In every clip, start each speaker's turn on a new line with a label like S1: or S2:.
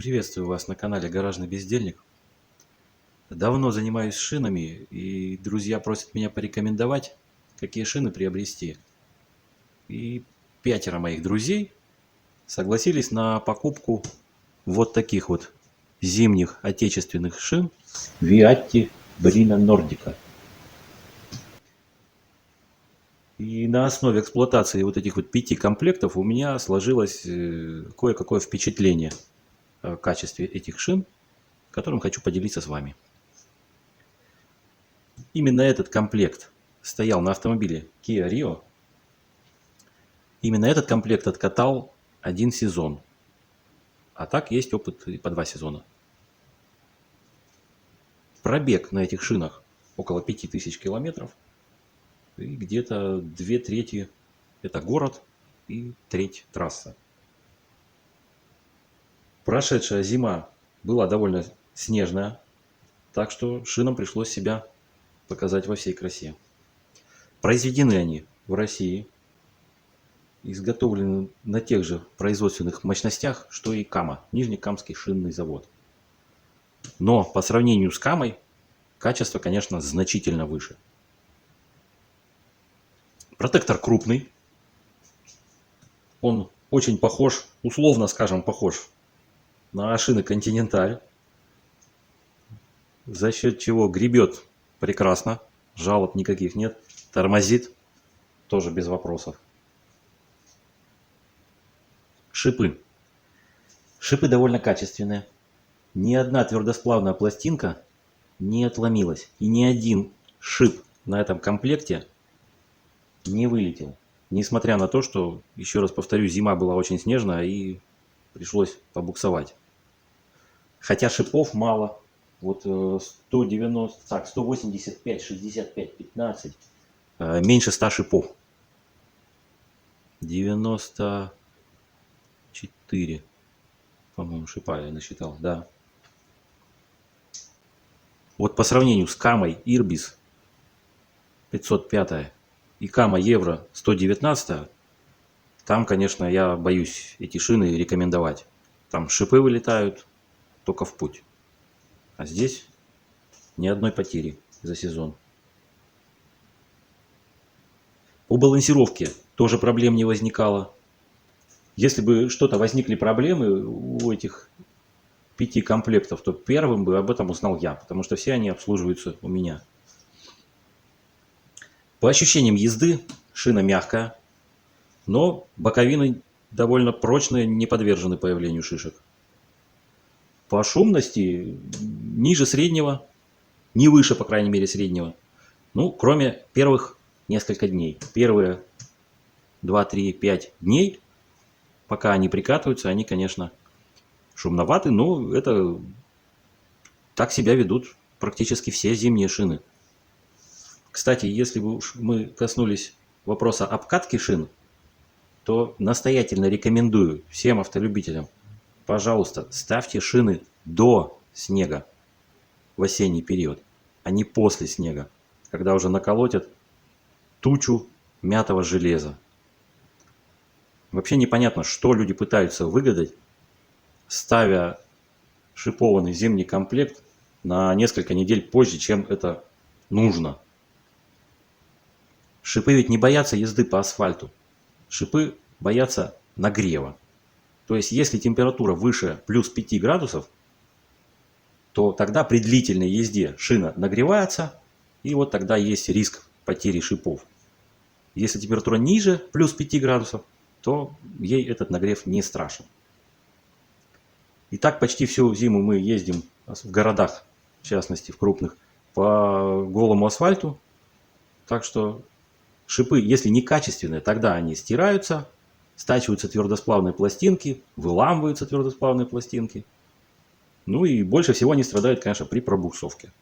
S1: Приветствую вас на канале Гаражный Бездельник. Давно занимаюсь шинами, и друзья просят меня порекомендовать, какие шины приобрести. И 5 моих друзей согласились на покупку вот таких вот зимних отечественных шин Viatti Brina Nordica. И на основе эксплуатации вот этих вот 5 комплектов у меня сложилось кое-какое впечатление о качестве этих шин, которым хочу поделиться с вами. Именно этот комплект стоял на автомобиле Kia Rio. Именно этот комплект откатал 1 сезон. А так есть опыт и по 2 сезона. Пробег на этих шинах около 5000 километров. И где-то 2/3 это город и треть трасса. Прошедшая зима была довольно снежная, так что шинам пришлось себя показать во всей красе. Произведены они в России, изготовлены на тех же производственных мощностях, что и Кама, Нижнекамский шинный завод. Но по сравнению с Камой качество, конечно, значительно выше. Протектор крупный, он очень похож, условно скажем, похож на шины Continental, за счет чего гребет прекрасно, жалоб никаких нет, тормозит тоже без вопросов. Шипы. Шипы довольно качественные. Ни одна твердосплавная пластинка не отломилась. И ни один шип на этом комплекте не вылетел. Несмотря на то, что, еще раз повторю, зима была очень снежная и пришлось побуксовать. Хотя шипов мало. Вот 190, так, 185, 65, 15. Меньше 100 шипов. 94, по-моему, шипа я насчитал, да. Вот по сравнению с Камой Irbis 505 и Кама Евро 119, там, конечно, я боюсь эти шины рекомендовать. Там шипы вылетают только в путь. А здесь ни одной потери за сезон. По балансировке тоже проблем не возникало. Если бы что-то возникли проблемы у этих 5 комплектов, то первым бы об этом узнал я, потому что все они обслуживаются у меня. По ощущениям езды шина мягкая, но боковины довольно прочные, не подвержены появлению шишек. По шумности ниже среднего, не выше, по крайней мере, среднего. Ну, кроме первых несколько дней. Первые 2, 3, 5 дней, пока они прикатываются, они, конечно, шумноваты, но это так себя ведут практически все зимние шины. Кстати, если бы уж мы коснулись вопроса обкатки шин, то настоятельно рекомендую всем автолюбителям, пожалуйста, ставьте шины до снега в осенний период, а не после снега, когда уже наколотят тучу мятого железа. Вообще непонятно, что люди пытаются выгадать, ставя шипованный зимний комплект на несколько недель позже, чем это нужно. Шипы ведь не боятся езды по асфальту. Шипы боятся нагрева. То есть, если температура выше плюс 5 градусов, то тогда при длительной езде шина нагревается, и вот тогда есть риск потери шипов. Если температура ниже плюс 5 градусов, то ей этот нагрев не страшен. И так почти всю зиму мы ездим в городах, в частности в крупных, по голому асфальту. Так что шипы, если некачественные, тогда они стираются, стачиваются твердосплавные пластинки, выламываются твердосплавные пластинки. Ну и больше всего они страдают, конечно, при пробуксовке.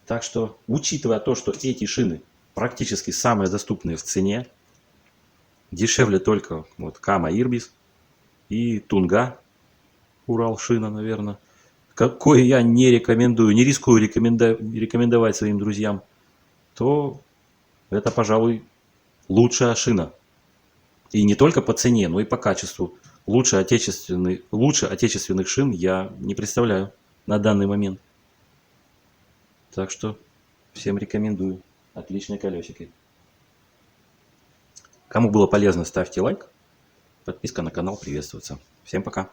S1: Так что, учитывая то, что эти шины практически самые доступные в цене, дешевле только вот Кама Irbis и Тунга, Уралшина, наверное, какой я не рекомендую, не рискую рекомендовать своим друзьям, то это, пожалуй, лучшая шина. И не только по цене, но и по качеству. лучше отечественных шин я не представляю на данный момент. Так что всем рекомендую. Отличные колесики. Кому было полезно, ставьте лайк. Подписка на канал приветствуется. Всем пока.